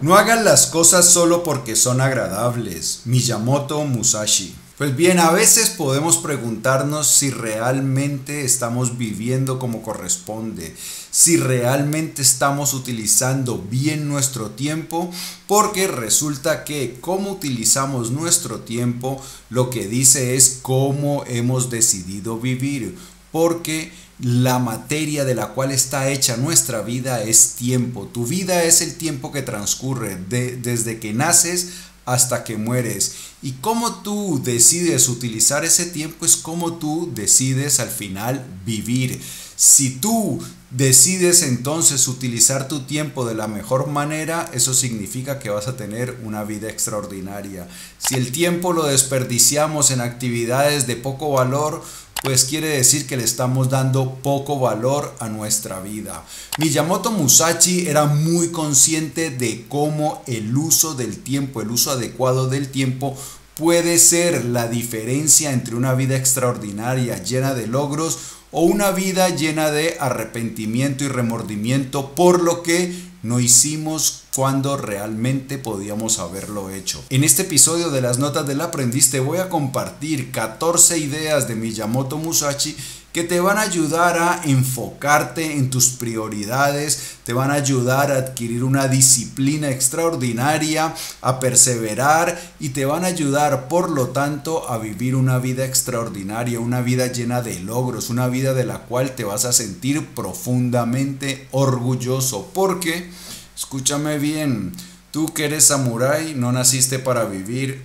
No hagan las cosas solo porque son agradables. Miyamoto Musashi. Pues bien, a veces podemos preguntarnos si realmente estamos viviendo como corresponde, si realmente estamos utilizando bien nuestro tiempo, porque resulta que cómo utilizamos nuestro tiempo lo que dice es cómo hemos decidido vivir, porque la materia de la cual está hecha nuestra vida es tiempo. Tu vida es el tiempo que transcurre desde que naces hasta que mueres. Y cómo tú decides utilizar ese tiempo es como tú decides al final vivir. Si tú decides entonces utilizar tu tiempo de la mejor manera, eso significa que vas a tener una vida extraordinaria. Si el tiempo lo desperdiciamos en actividades de poco valor, pues quiere decir que le estamos dando poco valor a nuestra vida. Miyamoto Musashi era muy consciente de cómo el uso del tiempo, el uso adecuado del tiempo, puede ser la diferencia entre una vida extraordinaria llena de logros o una vida llena de arrepentimiento y remordimiento por lo que no hicimos cuando realmente podíamos haberlo hecho. En este episodio de las notas del aprendiz te voy a compartir 14 ideas de Miyamoto Musashi que te van a ayudar a enfocarte en tus prioridades, te van a ayudar a adquirir una disciplina extraordinaria, a perseverar y te van a ayudar por lo tanto a vivir una vida extraordinaria, una vida llena de logros, una vida de la cual te vas a sentir profundamente orgulloso, porque, escúchame bien, tú que eres samurái no naciste para vivir,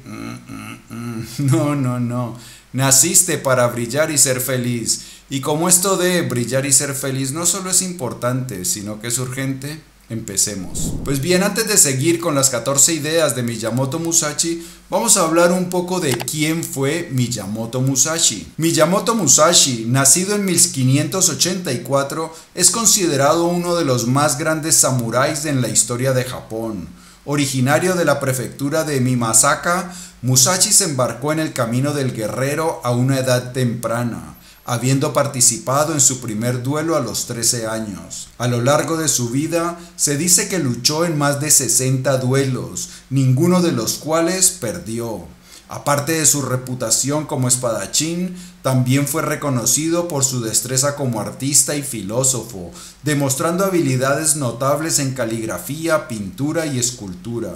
no, naciste para brillar y ser feliz. Y como esto de brillar y ser feliz no solo es importante, sino que es urgente, empecemos. Pues bien, antes de seguir con las 14 ideas de Miyamoto Musashi, vamos a hablar un poco de quién fue Miyamoto Musashi. Miyamoto Musashi, nacido en 1584, es considerado uno de los más grandes samuráis en la historia de Japón. Originario de la prefectura de Mimasaka, Musashi se embarcó en el camino del guerrero a una edad temprana, habiendo participado en su primer duelo a los 13 años. A lo largo de su vida, se dice que luchó en más de 60 duelos, ninguno de los cuales perdió. Aparte de su reputación como espadachín, también fue reconocido por su destreza como artista y filósofo, demostrando habilidades notables en caligrafía, pintura y escultura.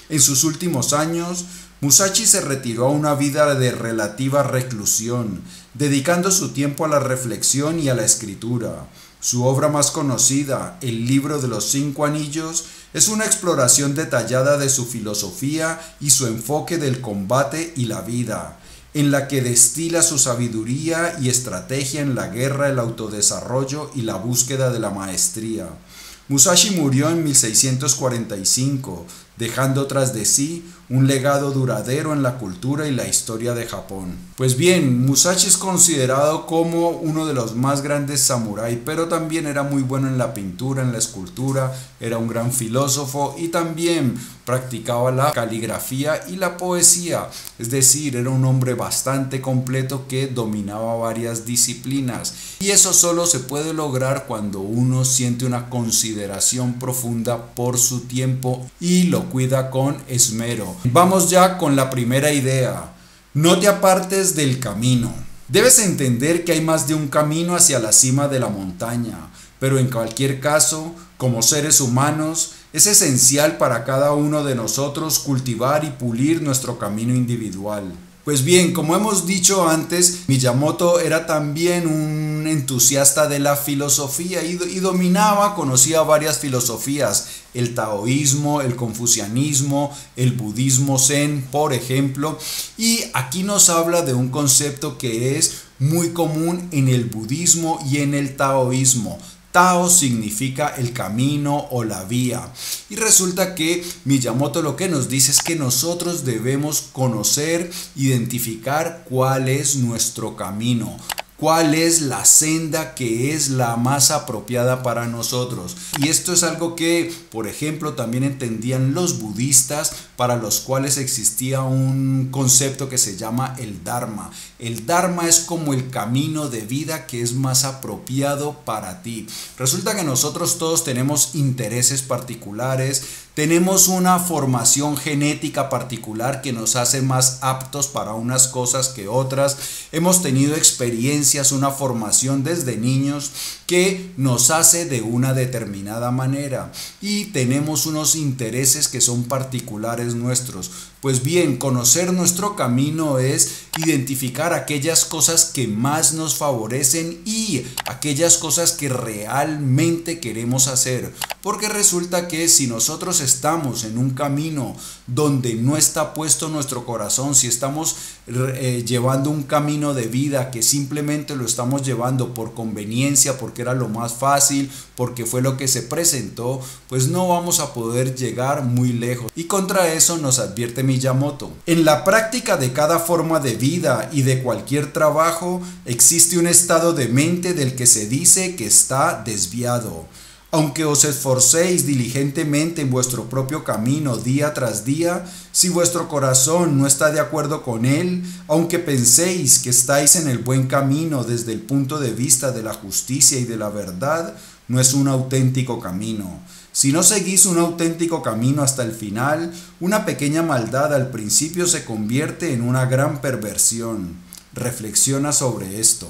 En sus últimos años, Musashi se retiró a una vida de relativa reclusión, dedicando su tiempo a la reflexión y a la escritura. Su obra más conocida, El libro de los 5 anillos, es una exploración detallada de su filosofía y su enfoque del combate y la vida, en la que destila su sabiduría y estrategia en la guerra, el autodesarrollo y la búsqueda de la maestría. Musashi murió en 1645, dejando tras de sí un legado duradero en la cultura y la historia de Japón. Pues bien, Musashi es considerado como uno de los más grandes samuráis, pero también era muy bueno en la pintura, en la escultura, era un gran filósofo y también practicaba la caligrafía y la poesía, es decir, era un hombre bastante completo que dominaba varias disciplinas. Y eso solo se puede lograr cuando uno siente una consideración profunda por su tiempo y lo cuida con esmero. Vamos ya con la primera idea. No te apartes del camino. Debes entender que hay más de un camino hacia la cima de la montaña, pero en cualquier caso, como seres humanos, es esencial para cada uno de nosotros cultivar y pulir nuestro camino individual. Pues bien, como hemos dicho antes, Miyamoto era también un entusiasta de la filosofía y conocía varias filosofías, el taoísmo, el confucianismo, el budismo zen, por ejemplo, y aquí nos habla de un concepto que es muy común en el budismo y en el taoísmo. Tao significa el camino o la vía. Y resulta que Miyamoto lo que nos dice es que nosotros debemos conocer, identificar cuál es nuestro camino, cuál es la senda que es la más apropiada para nosotros. Y esto es algo que, por ejemplo, también entendían los budistas, para los cuales existía un concepto que se llama el Dharma. El Dharma es como el camino de vida que es más apropiado para ti. Resulta que nosotros todos tenemos intereses particulares, tenemos una formación genética particular que nos hace más aptos para unas cosas que otras. Hemos tenido experiencias, una formación desde niños que nos hace de una determinada manera y tenemos unos intereses que son particulares nuestros. Pues bien, conocer nuestro camino es identificar aquellas cosas que más nos favorecen y aquellas cosas que realmente queremos hacer. Porque resulta que si nosotros estamos en un camino donde no está puesto nuestro corazón, si estamos llevando un camino de vida que simplemente lo estamos llevando por conveniencia, porque era lo más fácil, porque fue lo que se presentó, pues no vamos a poder llegar muy lejos. Y contra eso nos advierte Miyamoto. En la práctica de cada forma de vida y de cualquier trabajo existe un estado de mente del que se dice que está desviado. Aunque os esforcéis diligentemente en vuestro propio camino día tras día, si vuestro corazón no está de acuerdo con él, aunque penséis que estáis en el buen camino desde el punto de vista de la justicia y de la verdad, no es un auténtico camino. Si no seguís un auténtico camino hasta el final, una pequeña maldad al principio se convierte en una gran perversión. Reflexiona sobre esto.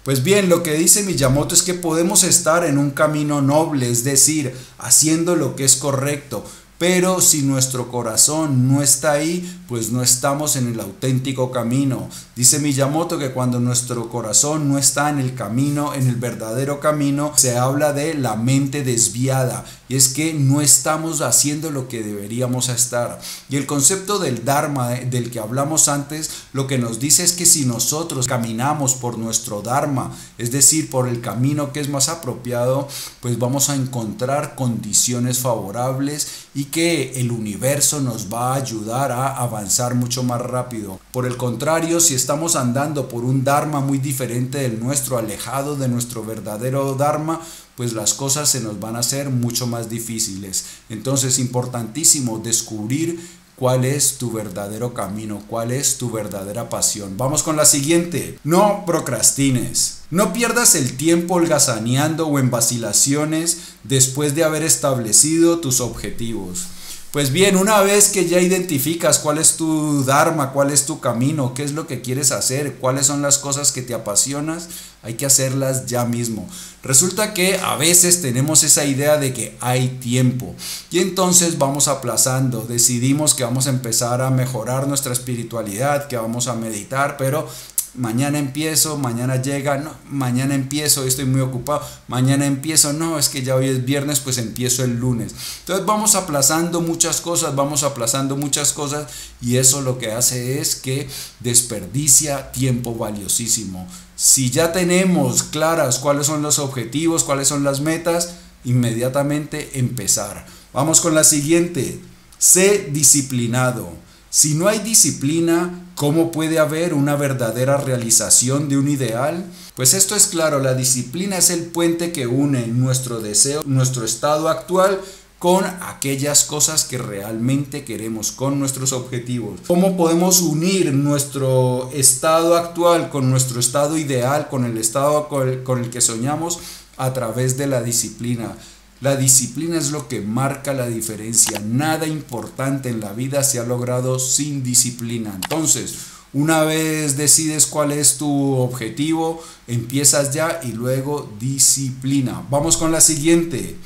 Pues bien, lo que dice Miyamoto es que podemos estar en un camino noble, es decir, haciendo lo que es correcto, pero si nuestro corazón no está ahí, pues no estamos en el auténtico camino. Dice Miyamoto que cuando nuestro corazón no está en el camino, en el verdadero camino, se habla de la mente desviada. Y es que no estamos haciendo lo que deberíamos estar. Y el concepto del Dharma, del que hablamos antes, lo que nos dice es que si nosotros caminamos por nuestro Dharma, es decir, por el camino que es más apropiado, pues vamos a encontrar condiciones favorables y que el universo nos va a ayudar a avanzar mucho más rápido. Por el contrario, si estamos andando por un Dharma muy diferente del nuestro, alejado de nuestro verdadero Dharma, pues las cosas se nos van a hacer mucho más difíciles. Entonces, importantísimo descubrir cuál es tu verdadero camino, cuál es tu verdadera pasión. Vamos con la siguiente. No procrastines. No pierdas el tiempo holgazaneando o en vacilaciones después de haber establecido tus objetivos. Pues bien, una vez que ya identificas cuál es tu Dharma, cuál es tu camino, qué es lo que quieres hacer, cuáles son las cosas que te apasionas, hay que hacerlas ya mismo. Resulta que a veces tenemos esa idea de que hay tiempo y entonces vamos aplazando, decidimos que vamos a empezar a mejorar nuestra espiritualidad, que vamos a meditar, pero mañana empiezo, mañana llega, no, mañana empiezo, estoy muy ocupado, mañana empiezo, no, es que ya hoy es viernes, pues empiezo el lunes. Entonces vamos aplazando muchas cosas, y eso lo que hace es que desperdicia tiempo valiosísimo. Si ya tenemos claras cuáles son los objetivos, cuáles son las metas, inmediatamente empezar. Vamos con la siguiente. Sé disciplinado. Si no hay disciplina, ¿cómo puede haber una verdadera realización de un ideal? Pues esto es claro, la disciplina es el puente que une nuestro deseo, nuestro estado actual con aquellas cosas que realmente queremos, con nuestros objetivos. ¿Cómo podemos unir nuestro estado actual con nuestro estado ideal, con el estado con el que soñamos? A través de la disciplina. La disciplina es lo que marca la diferencia. Nada importante en la vida se ha logrado sin disciplina. Entonces, una vez decides cuál es tu objetivo, empiezas ya y luego disciplina. Vamos con la siguiente.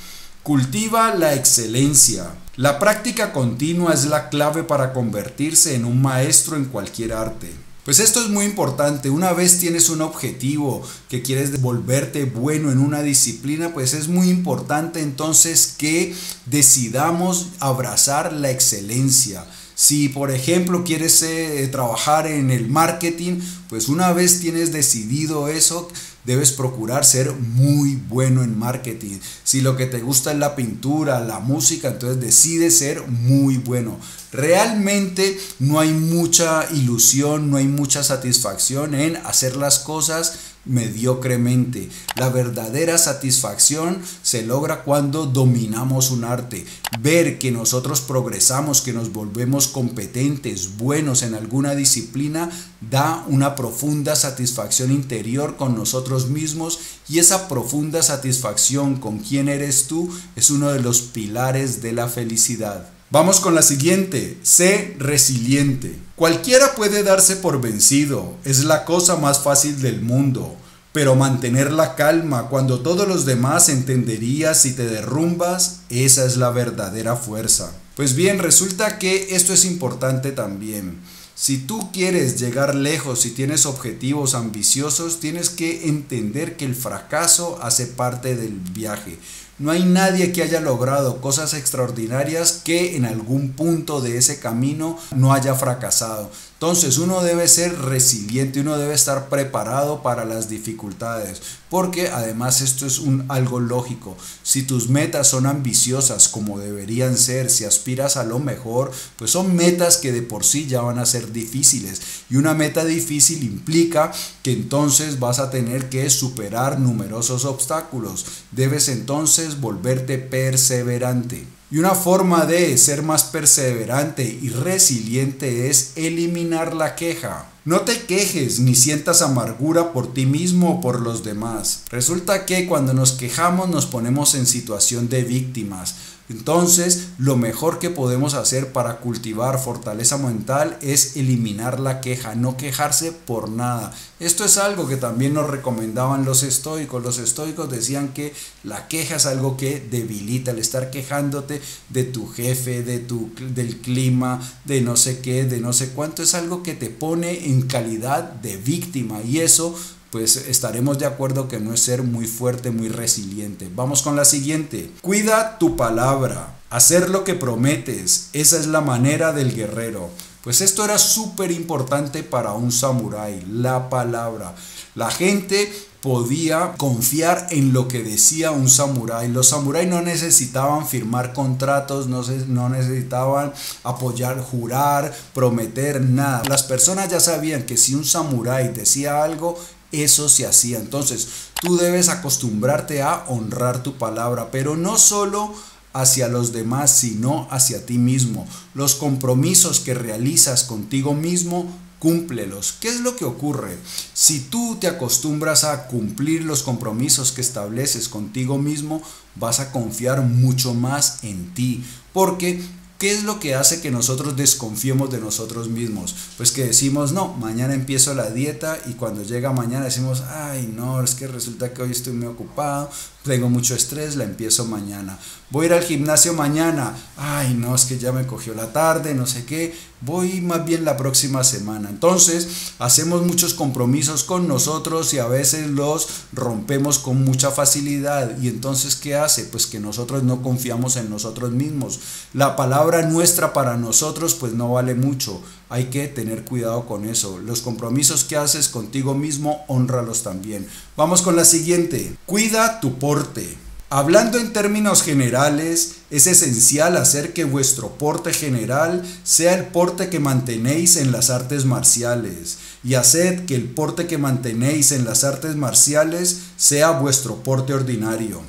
Cultiva la excelencia. La práctica continua es la clave para convertirse en un maestro en cualquier arte. Pues esto es muy importante. Una vez tienes un objetivo que quieres volverte bueno en una disciplina, pues es muy importante entonces que decidamos abrazar la excelencia. Si por ejemplo quieres trabajar en el marketing, pues una vez tienes decidido eso, debes procurar ser muy bueno en marketing. Si lo que te gusta es la pintura, la música, entonces decide ser muy bueno. Realmente no hay mucha ilusión, no hay mucha satisfacción en hacer las cosas mediocremente. La verdadera satisfacción se logra cuando dominamos un arte. Ver que nosotros progresamos, que nos volvemos competentes, buenos en alguna disciplina, da una profunda satisfacción interior con nosotros mismos, y esa profunda satisfacción con quién eres tú es uno de los pilares de la felicidad. Vamos con la siguiente: sé resiliente. Cualquiera puede darse por vencido, es la cosa más fácil del mundo, pero mantener la calma cuando todos los demás entenderías si te derrumbas, esa es la verdadera fuerza. Pues bien, resulta que esto es importante también. Si tú quieres llegar lejos, si tienes objetivos ambiciosos, tienes que entender que el fracaso hace parte del viaje. No hay nadie que haya logrado cosas extraordinarias que en algún punto de ese camino no haya fracasado. Entonces uno debe ser resiliente, uno debe estar preparado para las dificultades, porque además esto es algo lógico. Si tus metas son ambiciosas como deberían ser, si aspiras a lo mejor, pues son metas que de por sí ya van a ser difíciles, y una meta difícil implica que entonces vas a tener que superar numerosos obstáculos. Debes entonces volverte perseverante. Y una forma de ser más perseverante y resiliente es eliminar la queja. No te quejes ni sientas amargura por ti mismo o por los demás. Resulta que cuando nos quejamos nos ponemos en situación de víctimas. Entonces, lo mejor que podemos hacer para cultivar fortaleza mental es eliminar la queja, no quejarse por nada. Esto es algo que también nos recomendaban los estoicos. Los estoicos decían que la queja es algo que debilita. El estar quejándote de tu jefe, del clima, de no sé qué, de no sé cuánto, es algo que te pone en calidad de víctima, y eso pues estaremos de acuerdo que no es ser muy fuerte, muy resiliente. Vamos con la siguiente. Cuida tu palabra. Hacer lo que prometes. Esa es la manera del guerrero. Pues esto era súper importante para un samurái, la palabra. La gente podía confiar en lo que decía un samurái. Los samuráis no necesitaban firmar contratos, no necesitaban apoyar, jurar, prometer nada. Las personas ya sabían que si un samurái decía algo, eso se hacía. Entonces tú debes acostumbrarte a honrar tu palabra, pero no solo hacia los demás, sino hacia ti mismo. Los compromisos que realizas contigo mismo, cúmplelos. ¿Qué es lo que ocurre? Si tú te acostumbras a cumplir los compromisos que estableces contigo mismo, vas a confiar mucho más en ti, porque ¿qué es lo que hace que nosotros desconfiemos de nosotros mismos? Pues que decimos, no, mañana empiezo la dieta, y cuando llega mañana decimos, ay no, es que resulta que hoy estoy muy ocupado, tengo mucho estrés, la empiezo mañana. Voy a ir al gimnasio mañana, ay no, es que ya me cogió la tarde, no sé qué, voy más bien la próxima semana. Entonces hacemos muchos compromisos con nosotros y a veces los rompemos con mucha facilidad, y entonces ¿qué hace? Pues que nosotros no confiamos en nosotros mismos. La palabra nuestra para nosotros pues no vale mucho. Hay que tener cuidado con eso. Los compromisos que haces contigo mismo, hónralos también. Vamos con la siguiente. Cuida tu porte. Hablando en términos generales, es esencial hacer que vuestro porte general sea el porte que mantenéis en las artes marciales, y haced que el porte que mantenéis en las artes marciales sea vuestro porte ordinario.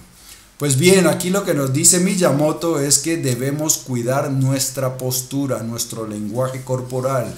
Pues bien, aquí lo que nos dice Miyamoto es que debemos cuidar nuestra postura, nuestro lenguaje corporal.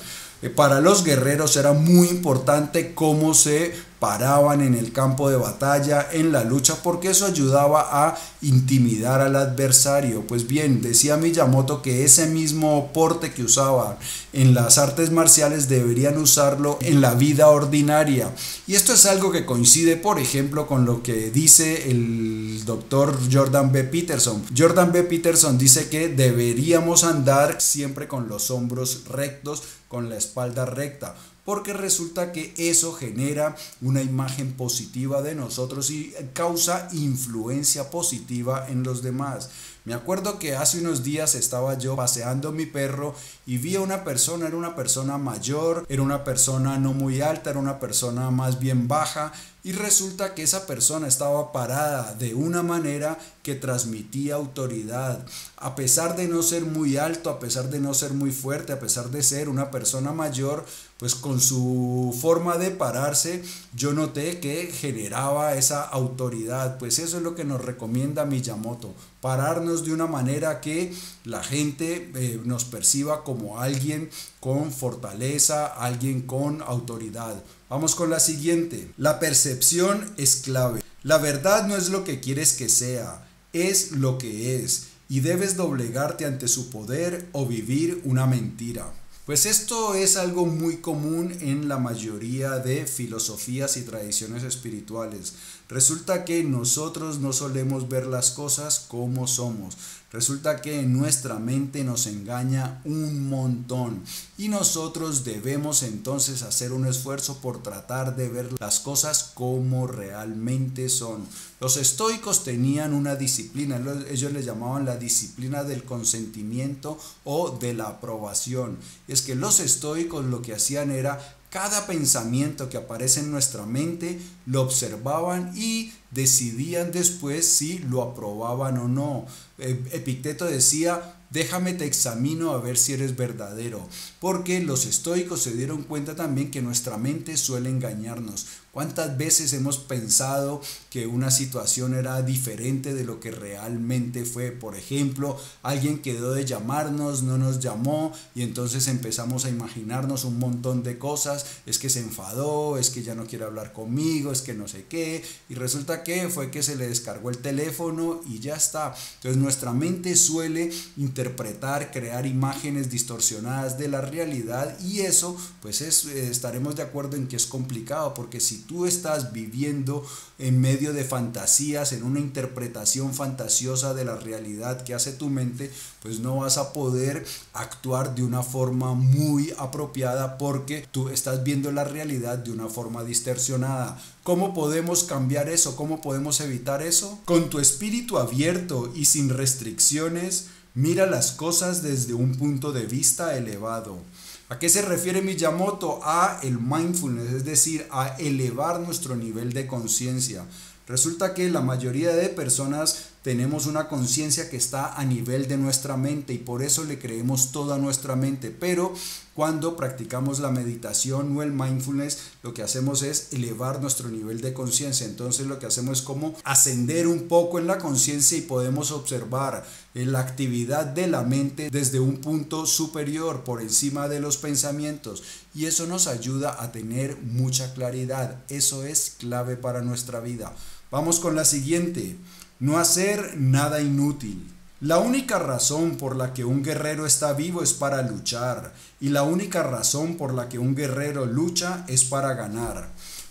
Para los guerreros era muy importante cómo se paraban en el campo de batalla, en la lucha, porque eso ayudaba a intimidar al adversario. Pues bien, decía Miyamoto que ese mismo porte que usaban en las artes marciales deberían usarlo en la vida ordinaria. Y esto es algo que coincide, por ejemplo, con lo que dice el doctor Jordan B. Peterson. Jordan B. Peterson dice que deberíamos andar siempre con los hombros rectos, con la espalda recta, porque resulta que eso genera una imagen positiva de nosotros y causa influencia positiva en los demás. Me acuerdo que hace unos días estaba yo paseando mi perro y vi a una persona, era una persona mayor, era una persona no muy alta, era una persona más bien baja, y resulta que esa persona estaba parada de una manera que transmitía autoridad. A pesar de no ser muy alto, a pesar de no ser muy fuerte, a pesar de ser una persona mayor, pues con su forma de pararse yo noté que generaba esa autoridad. Pues eso es lo que nos recomienda Miyamoto, pararnos de una manera que la gente nos perciba como alguien con fortaleza, alguien con autoridad. Vamos con la siguiente. La percepción es clave. La verdad no es lo que quieres que sea, es lo que es, y debes doblegarte ante su poder o vivir una mentira. Pues esto es algo muy común en la mayoría de filosofías y tradiciones espirituales. Resulta que nosotros no solemos ver las cosas como somos. Resulta que nuestra mente nos engaña un montón y nosotros debemos entonces hacer un esfuerzo por tratar de ver las cosas como realmente son. Los estoicos tenían una disciplina, ellos le llamaban la disciplina del consentimiento o de la aprobación. Es que los estoicos lo que hacían era cada pensamiento que aparece en nuestra mente lo observaban y decidían después si lo aprobaban o no. Epicteto decía: déjame te examino a ver si eres verdadero, porque los estoicos se dieron cuenta también que nuestra mente suele engañarnos. ¿Cuántas veces hemos pensado que una situación era diferente de lo que realmente fue? Por ejemplo, alguien quedó de llamarnos, no nos llamó y entonces empezamos a imaginarnos un montón de cosas. Es que se enfadó, es que ya no quiere hablar conmigo, es que no sé qué, y resulta que fue que se le descargó el teléfono y ya está. Entonces nuestra mente suele interpretar, crear imágenes distorsionadas de la realidad, y eso pues estaremos de acuerdo en que es complicado, porque si tú estás viviendo en medio de fantasías, en una interpretación fantasiosa de la realidad que hace tu mente, pues no vas a poder actuar de una forma muy apropiada, porque tú estás viendo la realidad de una forma distorsionada. ¿Cómo podemos cambiar eso? ¿Cómo podemos evitar eso? Con tu espíritu abierto y sin restricciones, mira las cosas desde un punto de vista elevado. ¿A qué se refiere Miyamoto? A el mindfulness, es decir, a elevar nuestro nivel de conciencia. Resulta que la mayoría de personas tenemos una conciencia que está a nivel de nuestra mente y por eso le creemos toda nuestra mente, pero cuando practicamos la meditación o el mindfulness, lo que hacemos es elevar nuestro nivel de conciencia. Entonces lo que hacemos es como ascender un poco en la conciencia y podemos observar la actividad de la mente desde un punto superior, por encima de los pensamientos, y eso nos ayuda a tener mucha claridad. Eso es clave para nuestra vida. Vamos con la siguiente. No hacer nada inútil. La única razón por la que un guerrero está vivo es para luchar, y la única razón por la que un guerrero lucha es para ganar.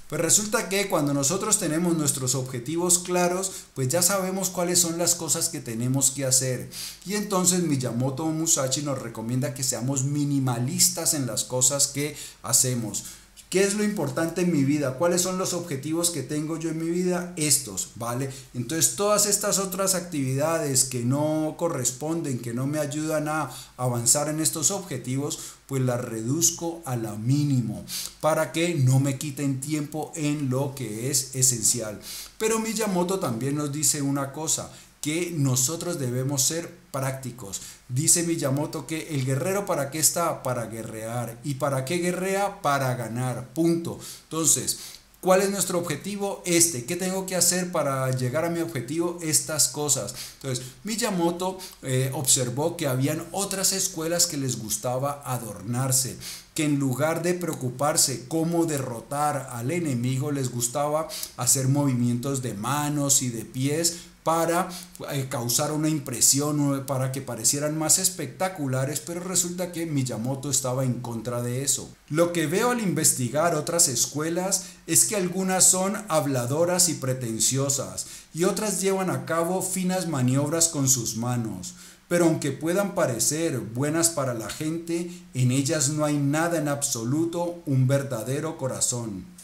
Pues resulta que cuando nosotros tenemos nuestros objetivos claros, pues ya sabemos cuáles son las cosas que tenemos que hacer. Y entonces Miyamoto Musashi nos recomienda que seamos minimalistas en las cosas que hacemos. ¿Qué es lo importante en mi vida? ¿Cuáles son los objetivos que tengo yo en mi vida? Estos, ¿vale? Entonces todas estas otras actividades que no corresponden, que no me ayudan a avanzar en estos objetivos, pues las reduzco a la mínimo para que no me quiten tiempo en lo que es esencial. Pero Miyamoto también nos dice una cosa, que nosotros debemos ser prácticos. Dice Miyamoto que el guerrero, ¿para qué está? Para guerrear. ¿Y para qué guerrea? Para ganar, punto. Entonces, ¿cuál es nuestro objetivo? ¿Qué tengo que hacer para llegar a mi objetivo? Estas cosas. Entonces, Miyamoto observó que habían otras escuelas que les gustaba adornarse, que en lugar de preocuparse cómo derrotar al enemigo, les gustaba hacer movimientos de manos y de pies para causar una impresión, para que parecieran más espectaculares, pero resulta que Miyamoto estaba en contra de eso. Lo que veo al investigar otras escuelas es que algunas son habladoras y pretenciosas, y otras llevan a cabo finas maniobras con sus manos. Pero aunque puedan parecer buenas para la gente, en ellas no hay nada en absoluto, un verdadero corazón.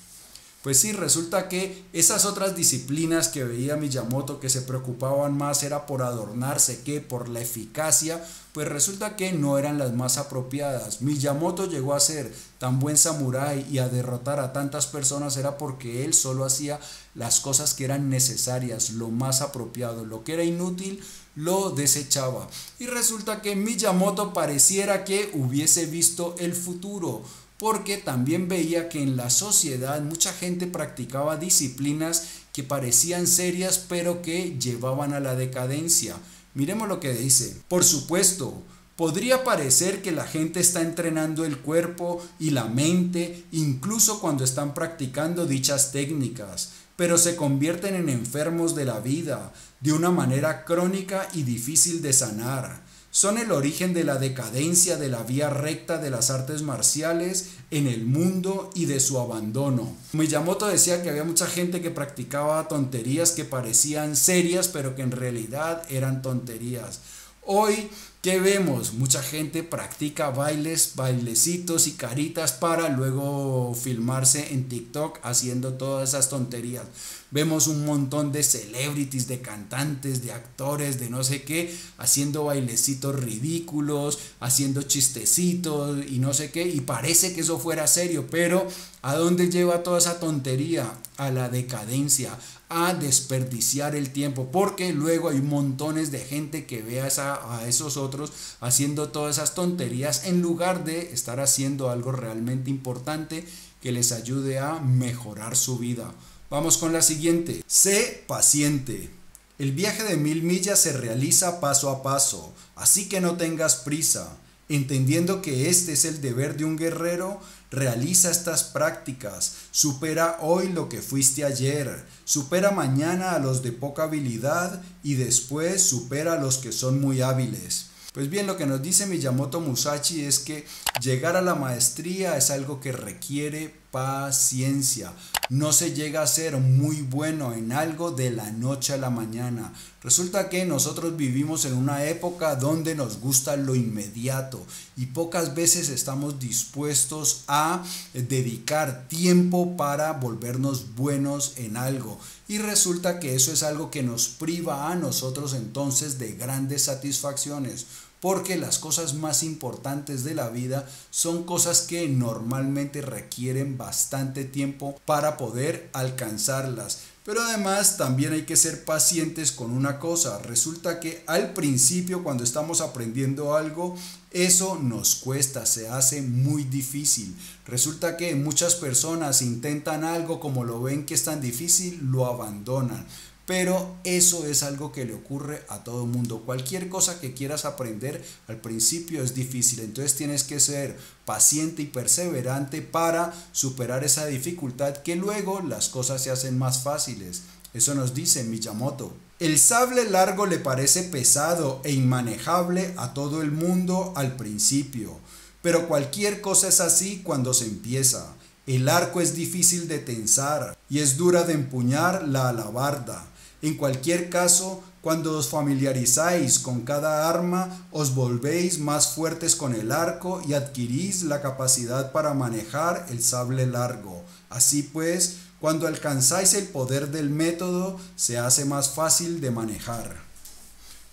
Pues sí, resulta que esas otras disciplinas que veía Miyamoto que se preocupaban más era por adornarse que por la eficacia, pues resulta que no eran las más apropiadas. Miyamoto llegó a ser tan buen samurái y a derrotar a tantas personas era porque él solo hacía las cosas que eran necesarias, lo más apropiado, lo que era inútil lo desechaba. Y resulta que Miyamoto pareciera que hubiese visto el futuro, porque también veía que en la sociedad mucha gente practicaba disciplinas que parecían serias pero que llevaban a la decadencia. Miremos lo que dice. Por supuesto, podría parecer que la gente está entrenando el cuerpo y la mente incluso cuando están practicando dichas técnicas, pero se convierten en enfermos de la vida de una manera crónica y difícil de sanar. Son el origen de la decadencia de la vía recta de las artes marciales en el mundo y de su abandono. Miyamoto decía que había mucha gente que practicaba tonterías que parecían serias, pero que en realidad eran tonterías. Hoy, ¿qué vemos? Mucha gente practica bailes, bailecitos y caritas para luego filmarse en TikTok haciendo todas esas tonterías. Vemos un montón de celebrities, de cantantes, de actores, de no sé qué, haciendo bailecitos ridículos, haciendo chistecitos y no sé qué, y parece que eso fuera serio, pero ¿a dónde lleva toda esa tontería? A la decadencia, a desperdiciar el tiempo, porque luego hay montones de gente que ve a esos otros haciendo todas esas tonterías en lugar de estar haciendo algo realmente importante que les ayude a mejorar su vida. Vamos con la siguiente. Sé paciente. El viaje de 1000 millas se realiza paso a paso, así que no tengas prisa. Entendiendo que este es el deber de un guerrero, realiza estas prácticas. Supera hoy lo que fuiste ayer. Supera mañana a los de poca habilidad y después supera a los que son muy hábiles. Pues bien, lo que nos dice Miyamoto Musashi es que llegar a la maestría es algo que requiere paciencia. No se llega a ser muy bueno en algo de la noche a la mañana. Resulta que nosotros vivimos en una época donde nos gusta lo inmediato y pocas veces estamos dispuestos a dedicar tiempo para volvernos buenos en algo. Y resulta que eso es algo que nos priva a nosotros entonces de grandes satisfacciones, porque las cosas más importantes de la vida son cosas que normalmente requieren bastante tiempo para poder alcanzarlas. Pero además también hay que ser pacientes con una cosa. Resulta que al principio, cuando estamos aprendiendo algo, eso nos cuesta, se hace muy difícil. Resulta que muchas personas intentan algo, como lo ven que es tan difícil, lo abandonan. Pero eso es algo que le ocurre a todo mundo. Cualquier cosa que quieras aprender al principio es difícil. Entonces tienes que ser paciente y perseverante para superar esa dificultad, que luego las cosas se hacen más fáciles. Eso nos dice Miyamoto. El sable largo le parece pesado e inmanejable a todo el mundo al principio. Pero cualquier cosa es así cuando se empieza. El arco es difícil de tensar y es dura de empuñar la alabarda. En cualquier caso, cuando os familiarizáis con cada arma, os volvéis más fuertes con el arco y adquirís la capacidad para manejar el sable largo. Así pues, cuando alcanzáis el poder del método, se hace más fácil de manejar.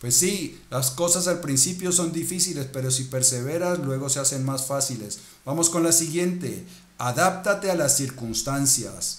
Pues sí, las cosas al principio son difíciles, pero si perseveras, luego se hacen más fáciles. Vamos con la siguiente. Adáptate a las circunstancias.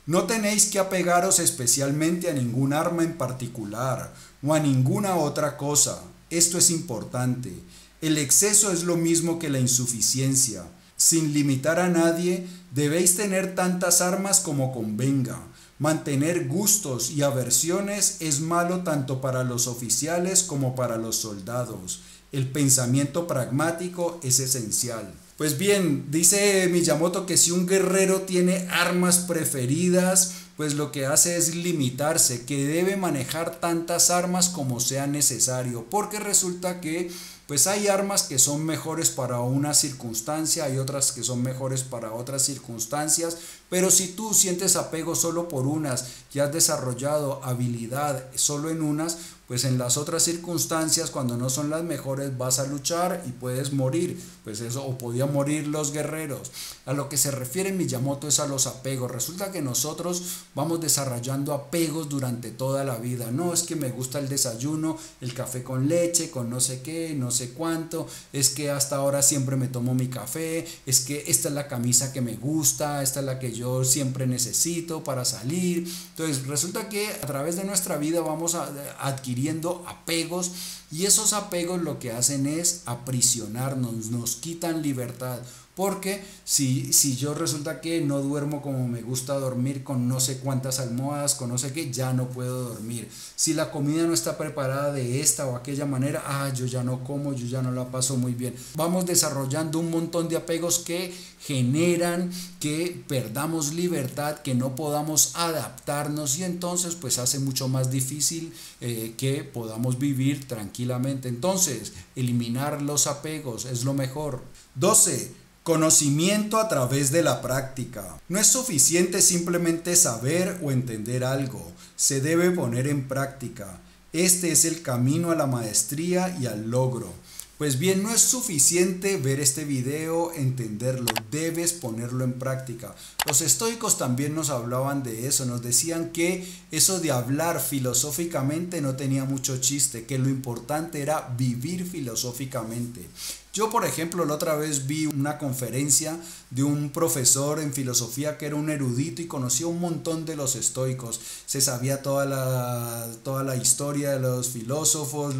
No tenéis que apegaros especialmente a ningún arma en particular o a ninguna otra cosa. Esto es importante. El exceso es lo mismo que la insuficiencia. Sin limitar a nadie, debéis tener tantas armas como convenga. Mantener gustos y aversiones es malo tanto para los oficiales como para los soldados. El pensamiento pragmático es esencial. Pues bien, dice Miyamoto que si un guerrero tiene armas preferidas, pues lo que hace es limitarse, que debe manejar tantas armas como sea necesario, porque resulta que pues hay armas que son mejores para una circunstancia, hay otras que son mejores para otras circunstancias, pero si tú sientes apego solo por unas y has desarrollado habilidad solo en unas, pues en las otras circunstancias, cuando no son las mejores, vas a luchar y puedes morir, pues eso, o podían morir los guerreros. A lo que se refiere Miyamoto es a los apegos. Resulta que nosotros vamos desarrollando apegos durante toda la vida. No, es que me gusta el desayuno, el café con leche, con no sé qué, no sé cuánto, es que hasta ahora siempre me tomo mi café, es que esta es la camisa que me gusta, esta es la que yo siempre necesito para salir. Entonces resulta que a través de nuestra vida vamos adquiriendo apegos, y esos apegos lo que hacen es aprisionarnos, nos quitan libertad. Porque si yo resulta que no duermo como me gusta dormir, con no sé cuántas almohadas, con no sé qué, ya no puedo dormir. Si la comida no está preparada de esta o aquella manera, yo ya no como, yo ya no la paso muy bien. Vamos desarrollando un montón de apegos que generan que perdamos libertad, que no podamos adaptarnos, y entonces pues hace mucho más difícil que podamos vivir tranquilamente. Entonces, eliminar los apegos es lo mejor. 12. Conocimiento a través de la práctica. No es suficiente simplemente saber o entender algo, se debe poner en práctica. Este es el camino a la maestría y al logro. Pues bien, no es suficiente ver este video, entenderlo, debes ponerlo en práctica. Los estoicos también nos hablaban de eso, nos decían que eso de hablar filosóficamente no tenía mucho chiste, que lo importante era vivir filosóficamente. Yo, por ejemplo, la otra vez vi una conferencia de un profesor en filosofía que era un erudito y conocía un montón de los estoicos. Se sabía toda la historia de los filósofos,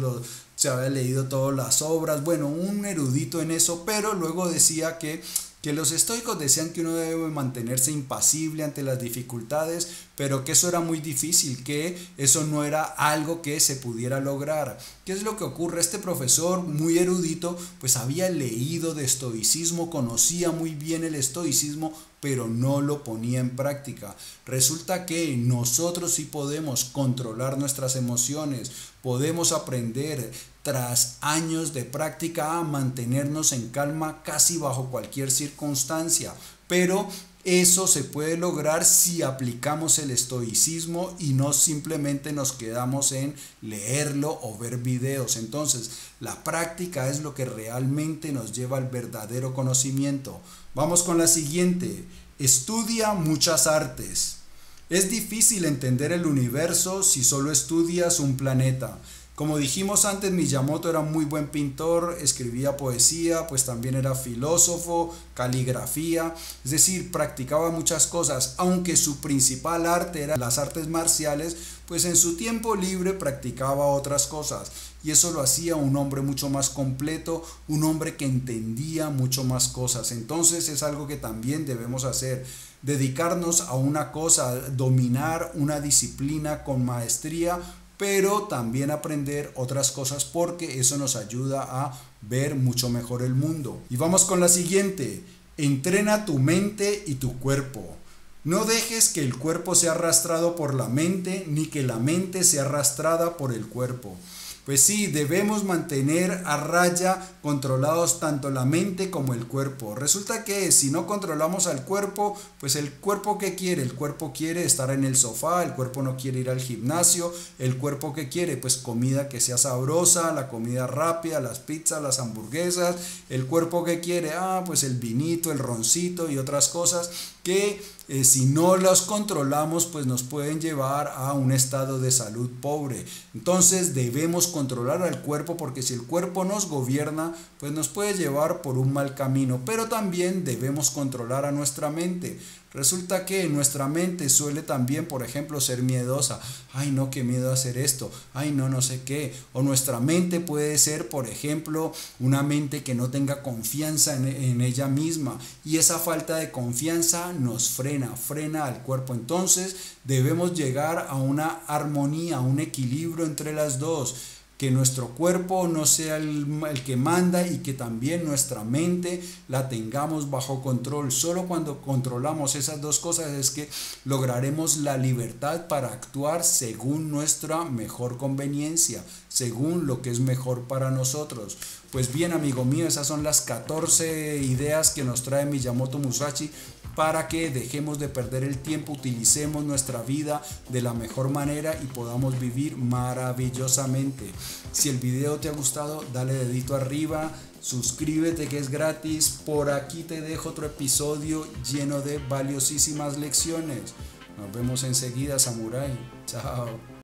se había leído todas las obras, bueno, un erudito en eso, pero luego decía que los estoicos decían que uno debe mantenerse impasible ante las dificultades, pero que eso era muy difícil, que eso no era algo que se pudiera lograr. ¿Qué es lo que ocurre? Este profesor muy erudito pues había leído de estoicismo, conocía muy bien el estoicismo, pero no lo ponía en práctica. Resulta que nosotros sí podemos controlar nuestras emociones, podemos aprender tras años de práctica a mantenernos en calma casi bajo cualquier circunstancia, pero eso se puede lograr si aplicamos el estoicismo y no simplemente nos quedamos en leerlo o ver videos. Entonces, la práctica es lo que realmente nos lleva al verdadero conocimiento. Vamos con la siguiente. Estudia muchas artes. Es difícil entender el universo si solo estudias un planeta. Como dijimos antes, Miyamoto era muy buen pintor, escribía poesía, pues también era filósofo, caligrafía, es decir, practicaba muchas cosas, aunque su principal arte era las artes marciales, pues en su tiempo libre practicaba otras cosas, y eso lo hacía un hombre mucho más completo, un hombre que entendía mucho más cosas. Entonces es algo que también debemos hacer, dedicarnos a una cosa, dominar una disciplina con maestría, pero también aprender otras cosas, porque eso nos ayuda a ver mucho mejor el mundo. Y vamos con la siguiente. Entrena tu mente y tu cuerpo. No dejes que el cuerpo sea arrastrado por la mente, ni que la mente sea arrastrada por el cuerpo. Pues sí, debemos mantener a raya, controlados tanto la mente como el cuerpo. Resulta que si no controlamos al cuerpo, pues el cuerpo ¿qué quiere? El cuerpo quiere estar en el sofá, el cuerpo no quiere ir al gimnasio, el cuerpo ¿qué quiere? Pues comida que sea sabrosa, la comida rápida, las pizzas, las hamburguesas. El cuerpo ¿qué quiere? Pues el vinito, el roncito y otras cosas que si no los controlamos pues nos pueden llevar a un estado de salud pobre. Entonces debemos controlar al cuerpo, porque si el cuerpo nos gobierna pues nos puede llevar por un mal camino, pero también debemos controlar a nuestra mente. Resulta que nuestra mente suele también, por ejemplo, ser miedosa. Ay, no, qué miedo hacer esto. Ay, no, no sé qué. O nuestra mente puede ser, por ejemplo, una mente que no tenga confianza en ella misma. Y esa falta de confianza nos frena al cuerpo. Entonces, debemos llegar a una armonía, a un equilibrio entre las dos. Que nuestro cuerpo no sea el que manda, y que también nuestra mente la tengamos bajo control. Solo cuando controlamos esas dos cosas es que lograremos la libertad para actuar según nuestra mejor conveniencia, según lo que es mejor para nosotros. Pues bien, amigo mío, esas son las 14 ideas que nos trae Miyamoto Musashi para que dejemos de perder el tiempo, utilicemos nuestra vida de la mejor manera y podamos vivir maravillosamente. Si el video te ha gustado, dale dedito arriba, suscríbete que es gratis. Por aquí te dejo otro episodio lleno de valiosísimas lecciones. Nos vemos enseguida, Samurai. Chao.